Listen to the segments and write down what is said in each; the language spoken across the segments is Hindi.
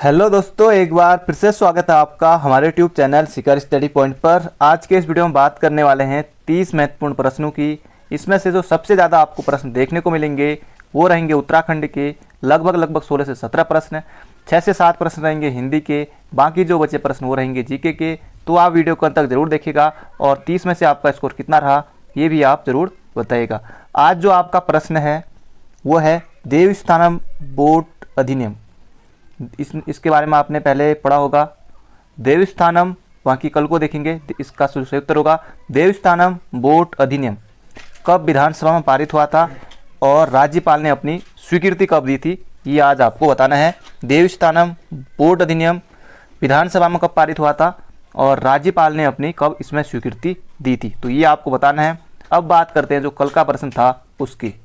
हेलो दोस्तों, एक बार फिर से स्वागत है आपका हमारे यूट्यूब चैनल शिखर स्टडी पॉइंट पर। आज के इस वीडियो में बात करने वाले हैं 30 महत्वपूर्ण प्रश्नों की। इसमें से जो सबसे ज़्यादा आपको प्रश्न देखने को मिलेंगे वो रहेंगे उत्तराखंड के, लगभग 16 से 17 प्रश्न। 6 से 7 प्रश्न रहेंगे हिंदी के, बाकी जो बचे प्रश्न वो रहेंगे जीके के। तो आप वीडियो को अंत तक जरूर देखिएगा और 30 में से आपका स्कोर कितना रहा ये भी आप जरूर बताइएगा। आज जो आपका प्रश्न है वो है देवस्थानम बोर्ड अधिनियम। इसके बारे में आपने पहले पढ़ा होगा। देवस्थानम, बाकी कल को देखेंगे। इसका सही उत्तर होगा देवस्थानम बोर्ड अधिनियम कब विधानसभा में पारित हुआ था और राज्यपाल ने अपनी स्वीकृति कब दी थी, ये आज आपको बताना है। देवस्थानम बोर्ड अधिनियम विधानसभा में कब पारित हुआ था और राज्यपाल ने अपनी कब इसमें स्वीकृति दी थी, तो ये आपको बताना है। अब बात करते हैं जो कल का प्रश्न था उसकी।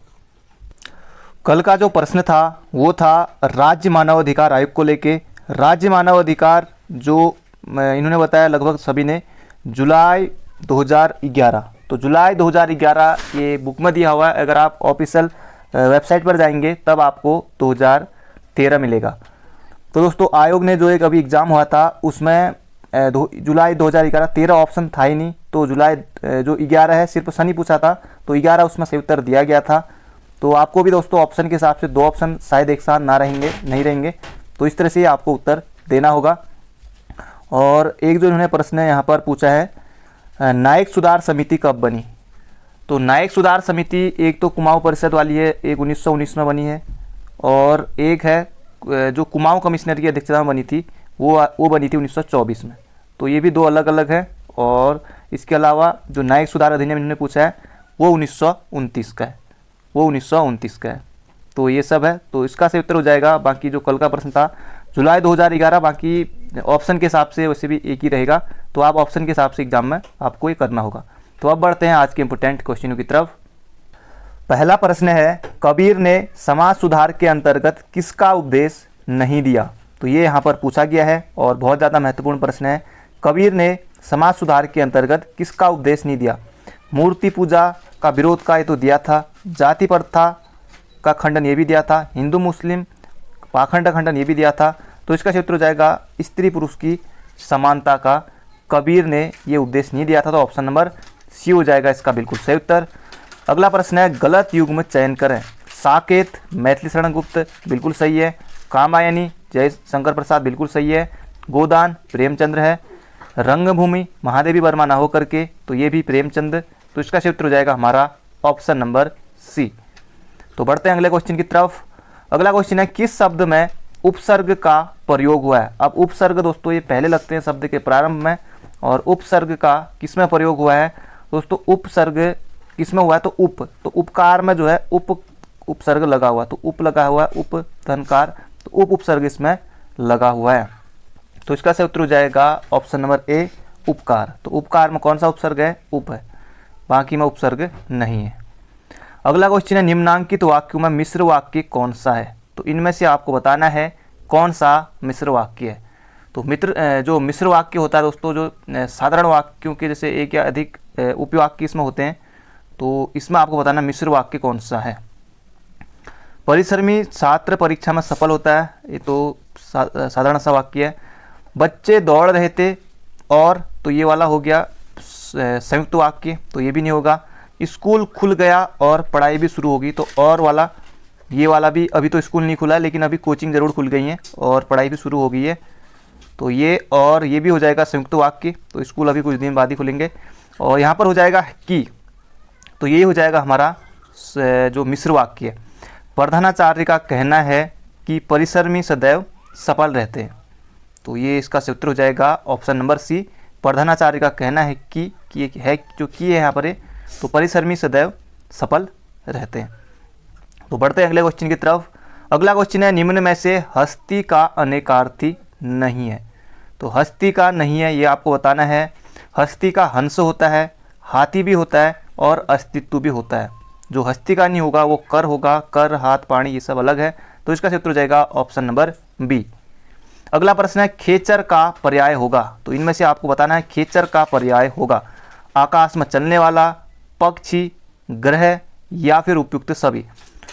कल का जो प्रश्न था वो था राज्य मानव अधिकार आयोग को लेके। राज्य मानव अधिकार जो इन्होंने बताया लगभग सभी ने जुलाई 2011, तो जुलाई 2011 ये बुक में दिया हुआ है। अगर आप ऑफिशियल वेबसाइट पर जाएंगे तब आपको 2013 मिलेगा। तो दोस्तों आयोग ने जो एक अभी एग्ज़ाम हुआ था उसमें जुलाई 2011 13 ऑप्शन था ही नहीं, तो जुलाई जो 11 है सिर्फ शनि पूछा था, तो 11 उसमें सही उत्तर दिया गया था। तो आपको भी दोस्तों ऑप्शन के हिसाब से 2 ऑप्शन शायद एक साथ नहीं रहेंगे, तो इस तरह से आपको उत्तर देना होगा। और एक जो इन्होंने प्रश्न यहाँ पर पूछा है न्यायिक सुधार समिति कब बनी, तो न्यायिक सुधार समिति एक तो कुमाऊं परिषद वाली है, एक 1919 में बनी है, और एक है जो कुमाऊं कमिश्नर की अध्यक्षता में बनी थी वो बनी थी 1924 में। तो ये भी 2 अलग अलग है। और इसके अलावा जो न्यायिक सुधार अधिनियम इन्होंने पूछा है वो 1929 का है, वो 1929 का है। तो ये सब है, तो इसका सही उत्तर हो जाएगा। बाकी जो कल का प्रश्न था जुलाई 2011, बाकी ऑप्शन के हिसाब से वैसे भी एक ही रहेगा, तो आप ऑप्शन के हिसाब से एग्जाम में आपको ये करना होगा। तो अब बढ़ते हैं आज के इंपोर्टेंट क्वेश्चनों की तरफ। पहला प्रश्न है कबीर ने समाज सुधार के अंतर्गत किसका उपदेश नहीं दिया, तो ये यहाँ पर पूछा गया है और बहुत ज़्यादा महत्वपूर्ण प्रश्न है। कबीर ने समाज सुधार के अंतर्गत किसका उपदेश नहीं दिया। मूर्ति पूजा का विरोध का ये तो दिया था, जाति प्रथा का खंडन ये भी दिया था, हिंदू मुस्लिम पाखंड खंडन ये भी दिया था। तो इसका क्षेत्र हो जाएगा स्त्री पुरुष की समानता का कबीर ने ये उपदेश नहीं दिया था, तो ऑप्शन नंबर सी हो जाएगा इसका बिल्कुल सही उत्तर। अगला प्रश्न है गलत युग में चयन करें। साकेत मैथिली शरण गुप्त बिल्कुल सही है, कामायनी जय शंकर प्रसाद बिल्कुल सही है, गोदान प्रेमचंद्र है, रंगभूमि महादेवी वर्मा ना हो करके तो ये भी प्रेमचंद। तो इसका क्षेत्र हो जाएगा हमारा ऑप्शन नंबर सी। तो बढ़ते हैं अगले क्वेश्चन की तरफ। अगला क्वेश्चन है किस शब्द में उपसर्ग का प्रयोग हुआ है। अब उपसर्ग दोस्तों ये पहले लगते हैं शब्द के प्रारंभ में, और उपसर्ग का किस में प्रयोग हुआ है दोस्तों। उपसर्ग किस में हुआ है, तो उपकार में जो है उपसर्ग लगा हुआ, तो उप लगा हुआ है, उप धनकार, तो उपसर्ग इसमें लगा हुआ है। तो इसका सही उत्तर हो जाएगा ऑप्शन नंबर ए उपकार। तो उपकार में कौन सा उपसर्ग है, उप है, बाकी में उपसर्ग नहीं है। अगला क्वेश्चन है निम्नांकित वाक्यों में मिश्र वाक्य कौन सा है, तो इनमें से आपको बताना है कौन सा मिश्र वाक्य है। तो जो मिश्र वाक्य होता है दोस्तों, जो साधारण वाक्यों के जैसे एक या अधिक उपवाक्य इसमें होते हैं, तो इसमें आपको बताना मिश्र वाक्य कौन सा है। परिश्रमी छात्र परीक्षा में सफल होता है, ये तो साधारण सा वाक्य है। बच्चे दौड़ रहे थे और, तो ये वाला हो गया संयुक्त वाक्य, तो ये भी नहीं होगा। स्कूल खुल गया और पढ़ाई भी शुरू होगी, तो और वाला, ये वाला भी, अभी तो स्कूल नहीं खुला है लेकिन अभी कोचिंग ज़रूर खुल गई है और पढ़ाई भी शुरू हो गई है, तो ये और ये भी हो जाएगा संयुक्त वाक्य, तो स्कूल अभी कुछ दिन बाद ही खुलेंगे। और यहाँ पर हो जाएगा की, तो ये हो जाएगा हमारा जो मिश्र वाक्य है। प्रधानाचार्य का कहना है कि परिश्रमी सदैव सफल रहते हैं, तो ये इसका उत्तर हो जाएगा ऑप्शन नंबर सी। प्रधानाचार्य का कहना है कि है जो की है यहाँ पर, तो परिश्रमी सदैव सफल रहते हैं। तो बढ़ते हैं अगले क्वेश्चन की तरफ। अगला क्वेश्चन है निम्न में से हस्ती का अनेकार्थी नहीं है, तो हस्ती का नहीं है ये आपको बताना है। हस्ती का हंस होता है, हाथी भी होता है और अस्तित्व भी होता है। जो हस्ती का नहीं होगा वो कर होगा, कर हाथ पानी ये सब अलग है, तो इसका उत्तर हो जाएगा ऑप्शन नंबर बी। अगला प्रश्न है खेचर का पर्याय होगा, तो इनमें से आपको बताना है खेचर का पर्याय होगा आकाश में चलने वाला, पक्षी, ग्रह या फिर उपयुक्त सभी।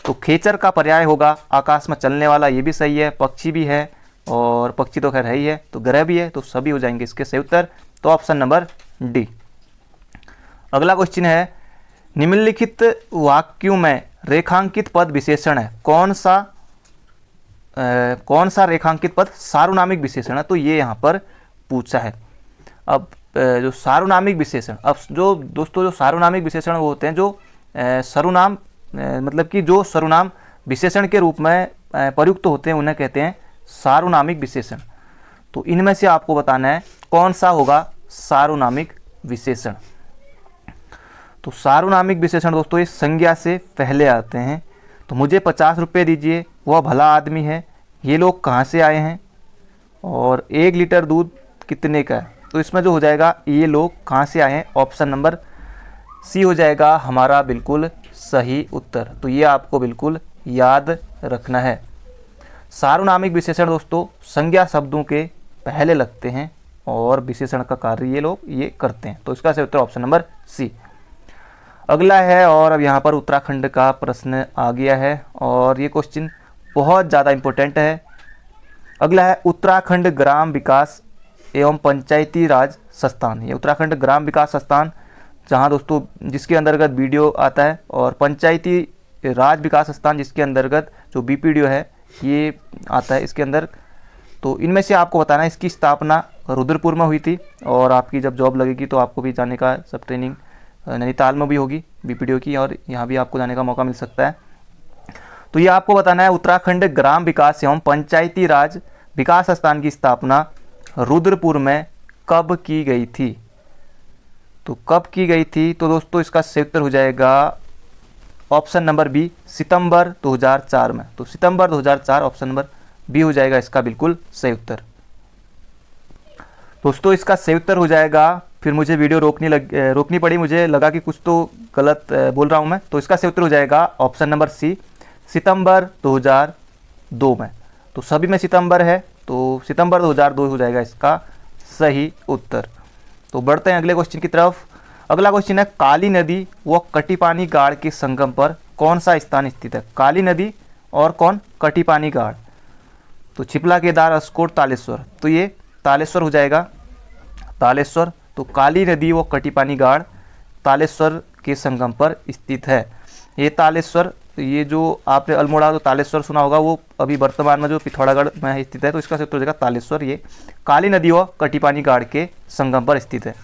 तो खेचर का पर्याय होगा आकाश में चलने वाला, ये भी सही है, पक्षी भी है, और पक्षी तो खैर है ही है, तो ग्रह भी है, तो सभी हो जाएंगे इसके सही उत्तर। तो ऑप्शन नंबर डी। अगला क्वेश्चन है, निम्नलिखित वाक्यों में रेखांकित पद विशेषण है, कौन सा रेखांकित पद सार्वनामिक विशेषण है? तो ये यहाँ पर पूछा है। अब जो सार्वनामिक विशेषण, अब जो दोस्तों जो सार्वनामिक विशेषण वो होते हैं जो सर्वनाम मतलब कि जो सर्वनाम विशेषण के रूप में प्रयुक्त होते हैं उन्हें कहते हैं सार्वनामिक विशेषण। तो इनमें से आपको बताना है कौन सा होगा सार्वनामिक विशेषण। तो सार्वनामिक विशेषण दोस्तों ये संज्ञा से पहले आते हैं। तो मुझे 50 रुपये दीजिए, वह भला आदमी है, ये लोग कहाँ से आए हैं, और 1 लीटर दूध कितने का है? तो इसमें जो हो जाएगा ये लोग कहाँ से आए हैं, ऑप्शन नंबर सी हो जाएगा हमारा बिल्कुल सही उत्तर। तो ये आपको बिल्कुल याद रखना है। सार्वनामिक विशेषण दोस्तों संज्ञा शब्दों के पहले लगते हैं और विशेषण का कार्य ये लोग ये करते हैं। तो इसका सही उत्तर ऑप्शन नंबर सी। अगला है, और अब यहाँ पर उत्तराखंड का प्रश्न आ गया है और ये क्वेश्चन बहुत ज़्यादा इम्पोर्टेंट है। अगला है, उत्तराखंड ग्राम विकास एवं पंचायती राज संस्थान। ये उत्तराखंड ग्राम विकास संस्थान जहाँ दोस्तों जिसके अंतर्गत बीडीओ आता है, और पंचायती राज विकास संस्थान जिसके अंतर्गत जो बीपीडीओ है ये आता है इसके अंदर। तो इनमें से आपको बताना है इसकी स्थापना रुद्रपुर में हुई थी, और आपकी जब जॉब लगेगी तो आपको भी जाने का सब ट्रेनिंग नैनीताल में भी होगी बीपीडीओ की, और यहाँ भी आपको जाने का मौका मिल सकता है। तो ये आपको बताना है उत्तराखंड ग्राम विकास एवं पंचायती राज विकास संस्थान की स्थापना रुद्रपुर में कब की गई थी? तो कब की गई थी? तो दोस्तों इसका सही उत्तर हो जाएगा ऑप्शन नंबर बी, सितंबर 2004 में। तो सितंबर 2004 ऑप्शन नंबर बी हो जाएगा इसका बिल्कुल सही उत्तर। दोस्तों इसका सही उत्तर हो जाएगा, फिर मुझे वीडियो रोकनी पड़ी, मुझे लगा कि कुछ तो गलत बोल रहा हूँ मैं। तो इसका सही उत्तर हो जाएगा ऑप्शन नंबर सी, सितंबर 2002 में। तो सभी में सितंबर है, तो सितंबर 2002 हो जाएगा इसका सही उत्तर। तो बढ़ते हैं अगले क्वेश्चन की तरफ। अगला क्वेश्चन है, काली नदी व कटिपानी गाड़ के संगम पर कौन सा स्थान स्थित है? काली नदी और कौन? कटिपानी गाड़। तो छिपला, केदार, अस्कोट, तालेश्वर। तो ये तालेश्वर हो जाएगा, तालेश्वर। तो काली नदी व कटिपानी गाड़ तालेश्वर के संगम पर स्थित है। ये तालेश्वर, ये जो आपने अल्मोड़ा तो तालेश्वर सुना होगा, वो अभी वर्तमान में जो पिथौरागढ़ में स्थित है। तो इसका उत्तर हो जाएगा तालेश्वर। ये काली नदी व कटिपानी गाड़ के संगम पर स्थित है।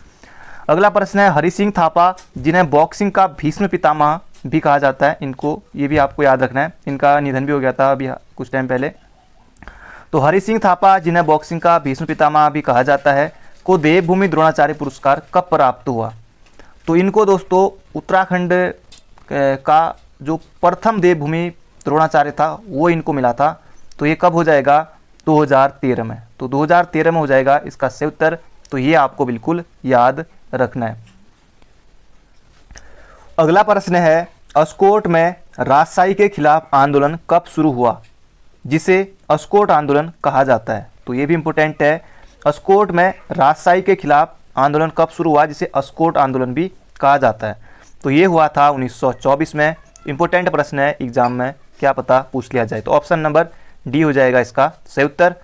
अगला प्रश्न है, हरि सिंह थापा जिन्हें बॉक्सिंग का भीष्म पितामह भी कहा जाता है, इनको ये भी आपको याद रखना है, इनका निधन भी हो गया था अभी कुछ टाइम पहले। तो हरि सिंह थापा जिन्हें बॉक्सिंग का भीष्म पितामह भी कहा जाता है को देवभूमि द्रोणाचार्य पुरस्कार कब प्राप्त हुआ? तो इनको दोस्तों उत्तराखंड का जो प्रथम देवभूमि द्रोणाचार्य था वो इनको मिला था। तो ये कब हो जाएगा? 2013 में। तो 2013 में हो जाएगा इसका सही उत्तर। तो ये आपको बिल्कुल याद रखना है। अगला प्रश्न है, अस्कोट में राजशाही के खिलाफ आंदोलन कब शुरू हुआ जिसे अस्कोट आंदोलन कहा जाता है? तो ये भी इंपॉर्टेंट है। अस्कोट में राजशाही के खिलाफ आंदोलन कब शुरू हुआ जिसे अस्कोट आंदोलन भी कहा जाता है? तो ये हुआ था 1924 में। इंपॉर्टेंट प्रश्न है, एग्जाम में क्या पता पूछ लिया जाए। तो ऑप्शन नंबर डी हो जाएगा इसका सही उत्तर।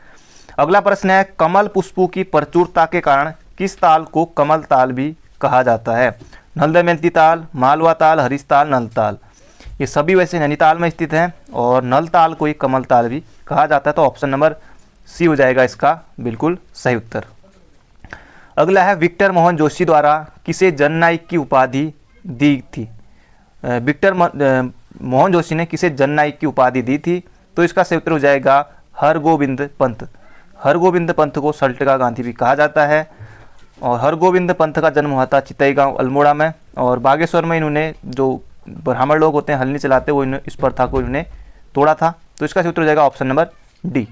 अगला प्रश्न है, कमल पुष्पों की प्रचुरता के कारण किस ताल को कमल ताल भी कहा जाता है? नल दमयंती ताल, मालवा ताल, हरीश ताल, नल ताल। ये सभी वैसे नैनीताल में स्थित हैं और नल ताल को ही कमल ताल भी कहा जाता है। तो ऑप्शन नंबर सी हो जाएगा इसका बिल्कुल सही उत्तर। अगला है, विक्टर मोहन जोशी द्वारा किसे जननायक की उपाधि दी थी? विक्टर मोहन जोशी ने किसे जननायक की उपाधि दी थी? तो इसका सही उत्तर हो जाएगा हरगोविंद पंत। हरगोविंद पंत को सल्ट का गांधी भी कहा जाता है। और हरगोविंद पंत का जन्म हुआ था चितई गांव अल्मोड़ा में, और बागेश्वर में इन्होंने जो ब्राह्मण लोग होते हैं हल नहीं चलाते, वो इस प्रथा को इन्होंने तोड़ा था। तो इसका सही उत्तर हो जाएगा ऑप्शन नंबर डी।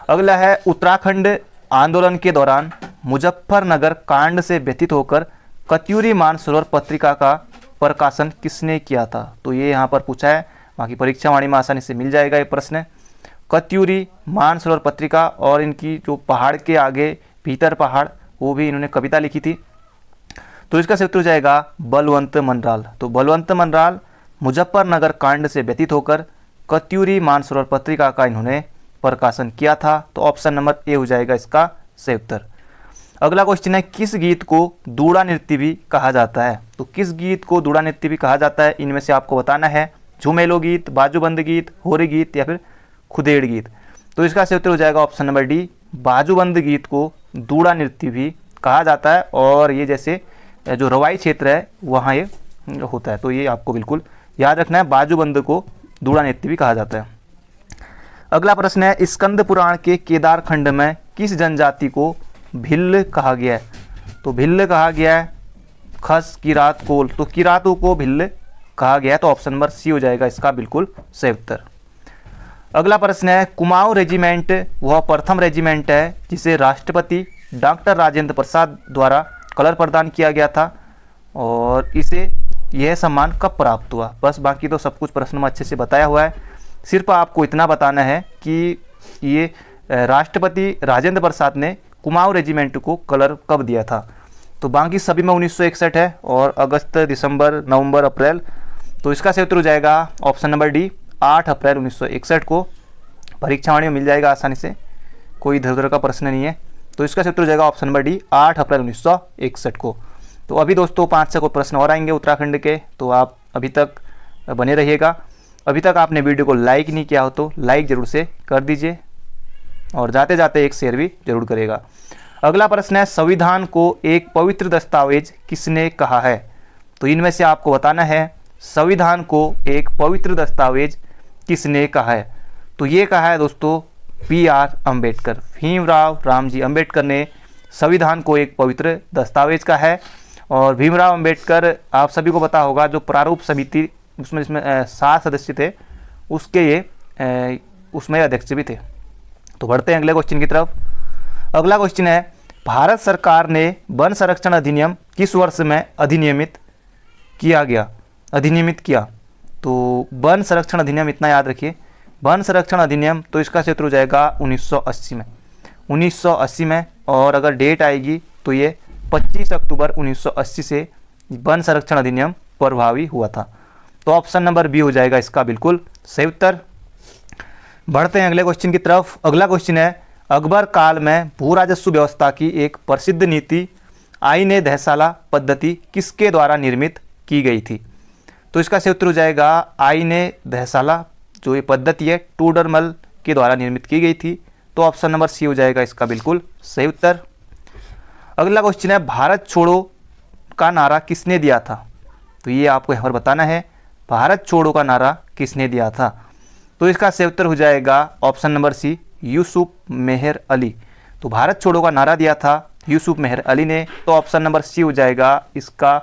अगला है, उत्तराखंड आंदोलन के दौरान मुजफ्फरनगर कांड से व्यथित होकर कत्यूरी मानसरोवर पत्रिका का प्रकाशन किसने किया था? तो ये यहाँ पर पूछा है, बाकी परीक्षा वाणी में आसानी से मिल जाएगा ये प्रश्न। कत्यूरी मानसरोवर पत्रिका, और इनकी जो पहाड़ के आगे भीतर पहाड़, वो भी इन्होंने कविता लिखी थी। तो इसका सही उत्तर हो जाएगा बलवंत मनराल। तो बलवंत मनराल मुजफ्फरनगर कांड से व्यतीत होकर कत्यूरी मानसरोवर पत्रिका का इन्होंने प्रकाशन किया था? तो ऑप्शन नंबर ए हो जाएगा इसका सही उत्तर। अगला क्वेश्चन है, किस गीत को दूड़ा नृत्य भी कहा जाता है? तो किस गीत को दूड़ा नृत्य भी कहा जाता है, इनमें से आपको बताना है। झूमेलो गीत, बाजूबंद गीत, होरी गीत या फिर खुदेड़ गीत? तो इसका सही उत्तर हो जाएगा ऑप्शन नंबर डी, बाजूबंद गीत को दूड़ा नृत्य भी कहा जाता है। और ये जैसे जो रवाई क्षेत्र है वहाँ ये होता है, तो ये आपको बिल्कुल याद रखना है, बाजूबंद को दूड़ा नृत्य भी कहा जाता है। अगला प्रश्न है, स्कंद पुराण के केदार खंड में किस जनजाति को भिल्ल कहा गया है? तो भिल्ल कहा गया है खस, किरात, कोल। तो किरातों को भिल्ल कहा गया है, तो ऑप्शन नंबर सी हो जाएगा इसका बिल्कुल सही उत्तर। अगला प्रश्न है, कुमाऊं रेजिमेंट वह प्रथम रेजिमेंट है जिसे राष्ट्रपति डॉक्टर राजेंद्र प्रसाद द्वारा कलर प्रदान किया गया था, और इसे यह सम्मान कब प्राप्त हुआ? बस बाकी तो सब कुछ प्रश्न में अच्छे से बताया हुआ है, सिर्फ आपको इतना बताना है कि ये राष्ट्रपति राजेंद्र प्रसाद ने कुमाऊं रेजिमेंट को कलर कब दिया था। तो बाकी सभी में 1961 है, और अगस्त, दिसंबर, नवंबर, अप्रैल। तो इसका सही उत्तर हो जाएगा ऑप्शन नंबर डी, 8 अप्रैल 1961 को। परीक्षावाणी में मिल जाएगा आसानी से, कोई इधर उधर का प्रश्न नहीं है। तो इसका सही उत्तर हो जाएगा ऑप्शन नंबर डी, 8 अप्रैल 1961 को। तो अभी दोस्तों 5 से कोई प्रश्न और आएंगे उत्तराखंड के, तो आप अभी तक बने रहिएगा। अभी तक आपने वीडियो को लाइक नहीं किया हो तो लाइक ज़रूर से कर दीजिए, और जाते जाते एक शेयर भी जरूर करेगा। अगला प्रश्न है, संविधान को एक पवित्र दस्तावेज किसने कहा है? तो इनमें से आपको बताना है, संविधान को एक पवित्र दस्तावेज किसने कहा है? तो ये कहा है दोस्तों पी.आर. अम्बेडकर। भीमराव रामजी अम्बेडकर ने संविधान को एक पवित्र दस्तावेज कहा है। और भीमराव अम्बेडकर आप सभी को पता होगा, जो प्रारूप समिति उसमें जिसमें 7 सदस्य थे, उसके ये उसमें अध्यक्ष भी थे। तो बढ़ते हैं अगले क्वेश्चन की तरफ। अगला क्वेश्चन है, भारत सरकार ने वन संरक्षण अधिनियम किस वर्ष में अधिनियमित किया? तो वन संरक्षण अधिनियम इतना याद रखिए, वन संरक्षण अधिनियम, तो इसका क्षेत्र हो जाएगा 1980 में। 1980 में, और अगर डेट आएगी तो ये 25 अक्टूबर 1980 से वन संरक्षण अधिनियम प्रभावी हुआ था। तो ऑप्शन नंबर बी हो जाएगा इसका बिल्कुल सही उत्तर। बढ़ते हैं अगले क्वेश्चन की तरफ। अगला क्वेश्चन है, अकबर काल में भू राजस्व व्यवस्था की एक प्रसिद्ध नीति आईने दहसाला पद्धति किसके द्वारा निर्मित की गई थी? तो इसका सही उत्तर हो जाएगा आईने दहसाला, जो ये पद्धति है टूडरमल के द्वारा निर्मित की गई थी। तो ऑप्शन नंबर सी हो जाएगा इसका बिल्कुल सही उत्तर। अगला क्वेश्चन है, भारत छोड़ो का नारा किसने दिया था? तो ये आपको यहाँ पर बताना है, भारत छोड़ो का नारा किसने दिया था? तो इसका सही उत्तर हो जाएगा ऑप्शन नंबर सी, यूसुफ मेहर अली। तो भारत छोड़ो का नारा दिया था यूसुफ मेहर अली ने। तो ऑप्शन नंबर सी हो जाएगा इसका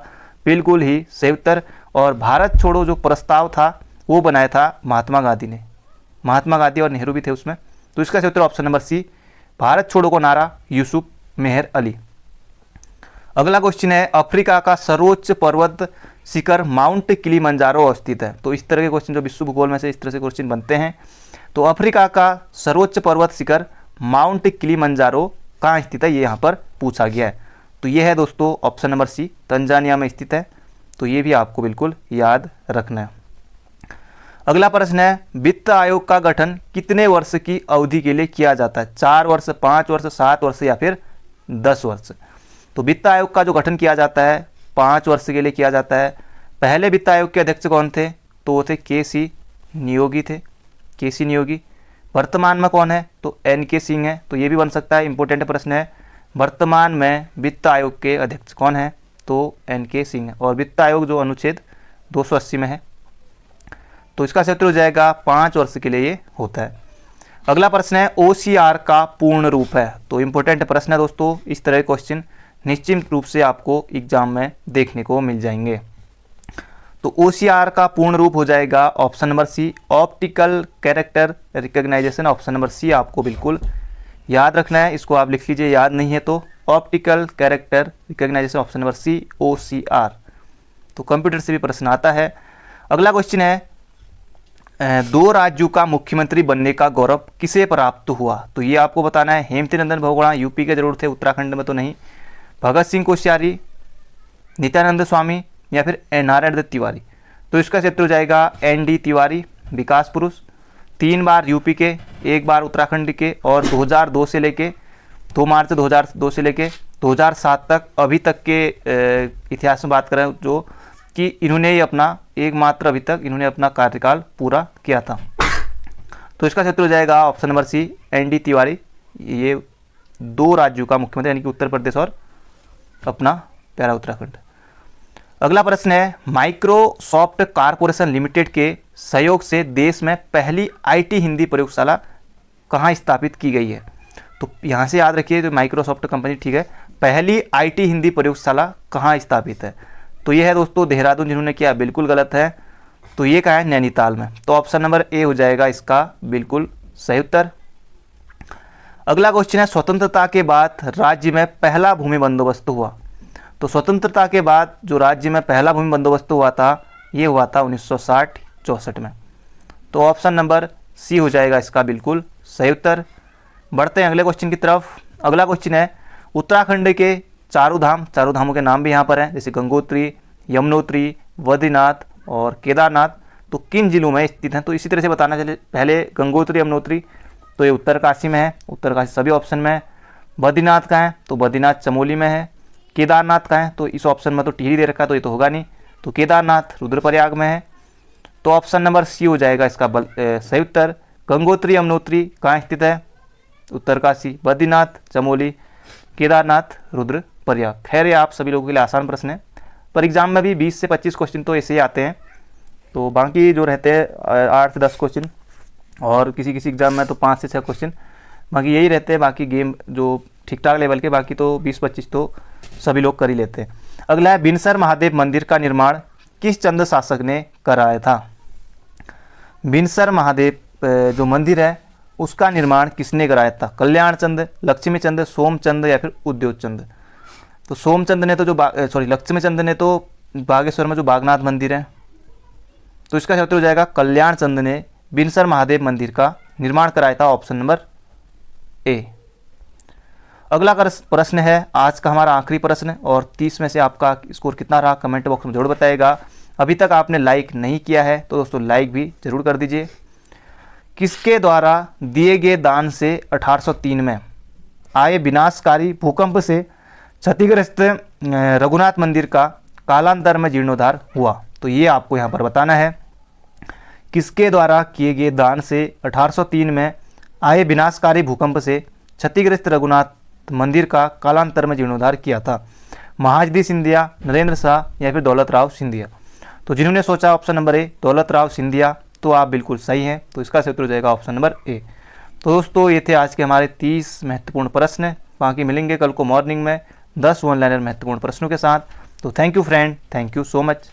बिल्कुल ही सही उत्तर। और भारत छोड़ो जो प्रस्ताव था वो बनाया था महात्मा गांधी ने, महात्मा गांधी और नेहरू भी थे उसमें। तो इसका सही उत्तर ऑप्शन नंबर सी, भारत छोड़ो का नारा यूसुफ मेहर अली। अगला क्वेश्चन है, अफ्रीका का सर्वोच्च पर्वत शिखर माउंट किलिमंजारो अवस्थित है। तो इस तरह के क्वेश्चन जो विश्व भूगोल में से इस तरह से क्वेश्चन बनते हैं। तो अफ्रीका का सर्वोच्च पर्वत शिखर माउंट किलिमंजारो कहाँ स्थित है, ये यहाँ पर पूछा गया है। तो ये है दोस्तों ऑप्शन नंबर सी, तंजानिया में स्थित है। तो ये भी आपको बिल्कुल याद रखना है। अगला प्रश्न है, वित्त आयोग का गठन कितने वर्ष की अवधि के लिए किया जाता है? 4 वर्ष, 5 वर्ष, 7 वर्ष या फिर 10 वर्ष? तो वित्त आयोग का जो गठन किया जाता है 5 वर्ष के लिए किया जाता है। पहले वित्त आयोग के अध्यक्ष कौन थे? तो वो थे के.सी. नियोगी थे, के.सी. नियोगी। वर्तमान में कौन है? तो एन.के. सिंह है। तो ये भी बन सकता है, इंपॉर्टेंट प्रश्न है। वर्तमान में वित्त आयोग के अध्यक्ष कौन है? तो एन.के. सिंह है। और वित्त आयोग जो अनुच्छेद 280 में है। तो इसका सही उत्तर हो जाएगा 5 वर्ष के लिए ये होता है। अगला प्रश्न है, OCR का पूर्ण रूप है। तो इंपॉर्टेंट प्रश्न है दोस्तों, इस तरह के क्वेश्चन निश्चित रूप से आपको एग्जाम में देखने को मिल जाएंगे। तो OCR का पूर्ण रूप हो जाएगा option number C, optical character recognition. Option number C आपको बिल्कुल याद रखना है, इसको आप लिख लीजिए, याद नहीं है तो optical character recognition, option number C OCR। तो कंप्यूटर से भी प्रश्न आता है। अगला क्वेश्चन है, 2 राज्यों का मुख्यमंत्री बनने का गौरव किसे प्राप्त हुआ? तो ये आपको बताना है। हेमंत नंदन बहुगुणा यूपी के जरूर थे, उत्तराखंड में तो नहीं। भगत सिंह कोश्यारी, नित्यानंद स्वामी या फिर नारायण दत्त तिवारी? तो इसका क्षेत्र हो जाएगा ND तिवारी, विकास पुरुष। 3 बार यूपी के, 1 बार उत्तराखंड के, और 2002 से लेके 2 मार्च 2002 से लेके 2007 तक अभी तक के इतिहास में बात करें जो कि इन्होंने ही अपना एकमात्र अभी तक इन्होंने अपना कार्यकाल पूरा किया था। तो इसका क्षेत्र हो जाएगा option number C, ND Tiwari. ये 2 राज्यों का मुख्यमंत्री यानी कि उत्तर प्रदेश और अपना प्यारा उत्तराखंड। अगला प्रश्न है, माइक्रोसॉफ्ट कारपोरेशन लिमिटेड के सहयोग से देश में पहली IT हिंदी प्रयोगशाला कहाँ स्थापित की गई है? तो यहाँ से याद रखिए, जो माइक्रोसॉफ्ट कंपनी, ठीक है, पहली IT हिंदी प्रयोगशाला कहाँ स्थापित है? तो ये है दोस्तों देहरादून, जिन्होंने किया बिल्कुल गलत है। तो ये कहाँ है? नैनीताल में। तो ऑप्शन नंबर ए हो जाएगा इसका बिल्कुल सही उत्तर। अगला क्वेश्चन है, स्वतंत्रता के बाद राज्य में पहला भूमि बंदोबस्त हुआ। तो स्वतंत्रता के बाद जो राज्य में पहला भूमि बंदोबस्त हुआ था, ये हुआ था 1960-64 में। तो ऑप्शन नंबर सी हो जाएगा इसका बिल्कुल सही उत्तर। बढ़ते हैं अगले क्वेश्चन की तरफ। अगला क्वेश्चन है, उत्तराखंड के चारों धामों के नाम भी यहाँ पर हैं, जैसे गंगोत्री, यमुनोत्री, बद्रीनाथ और केदारनाथ, तो किन जिलों में स्थित हैं? तो इसी तरह से बताना चले, पहले गंगोत्री यमुनोत्री तो ये उत्तरकाशी में है, उत्तरकाशी सभी ऑप्शन में है। बद्रीनाथ का है तो बद्रीनाथ चमोली में है। केदारनाथ का है तो इस ऑप्शन में तो टिहरी दे रखा है, तो ये तो होगा नहीं, तो केदारनाथ रुद्रप्रयाग में है। तो ऑप्शन नंबर सी हो जाएगा इसका सही उत्तर। गंगोत्री यमुनोत्री कहाँ स्थित है? उत्तरकाशी, बद्रीनाथ चमोली, केदारनाथ रुद्रप्रयाग। खैर ये आप सभी लोगों के लिए आसान प्रश्न है, पर एग्जाम में भी 20 से 25 क्वेश्चन तो ऐसे ही आते हैं। तो बाकी जो रहते हैं 8 से 10 क्वेश्चन, और किसी किसी एग्जाम में तो 5 से 6 क्वेश्चन, बाकी यही रहते हैं। बाकी गेम जो ठीक ठाक लेवल के, बाकी तो 20-25 तो सभी लोग कर ही लेते हैं। अगला है, बिनसर महादेव मंदिर का निर्माण किस चंद शासक ने कराया था? बिनसर महादेव जो मंदिर है उसका निर्माण किसने कराया था? कल्याण चंद, लक्ष्मी चंद, सोमचंद या फिर उद्योग चंद? तो सोमचंद ने तो लक्ष्मी चंद ने तो बागेश्वर में जो बागनाथ मंदिर है, तो इसका उत्तर हो जाएगा कल्याण चंद ने बिनसर महादेव मंदिर का निर्माण कराया था। Option number A. अगला प्रश्न है आज का हमारा आखिरी प्रश्न, और 30 में से आपका स्कोर कितना रहा कमेंट बॉक्स में जरूर बताएगा। अभी तक आपने लाइक नहीं किया है तो दोस्तों लाइक भी जरूर कर दीजिए। किसके द्वारा दिए गए दान से 1803 में आए विनाशकारी भूकंप से क्षतिग्रस्त रघुनाथ मंदिर का कालांतर में जीर्णोद्धार हुआ? तो ये आपको यहाँ पर बताना है। किसके द्वारा किए गए दान से 1803 में आए विनाशकारी भूकंप से क्षतिग्रस्त रघुनाथ मंदिर का कालांतर में जीर्णोद्धार किया था? महाजदी सिंधिया, नरेंद्र शाह या फिर दौलत राव सिंधिया? तो जिन्होंने सोचा ऑप्शन नंबर ए दौलत राव सिंधिया, तो आप बिल्कुल सही हैं। तो इसका उत्तर हो जाएगा ऑप्शन नंबर ए। तो दोस्तों ये थे आज के हमारे 30 महत्वपूर्ण प्रश्न। बाकी मिलेंगे कल को मॉर्निंग में 10 ऑनलाइन महत्वपूर्ण प्रश्नों के साथ। तो thank you friend, thank you so much.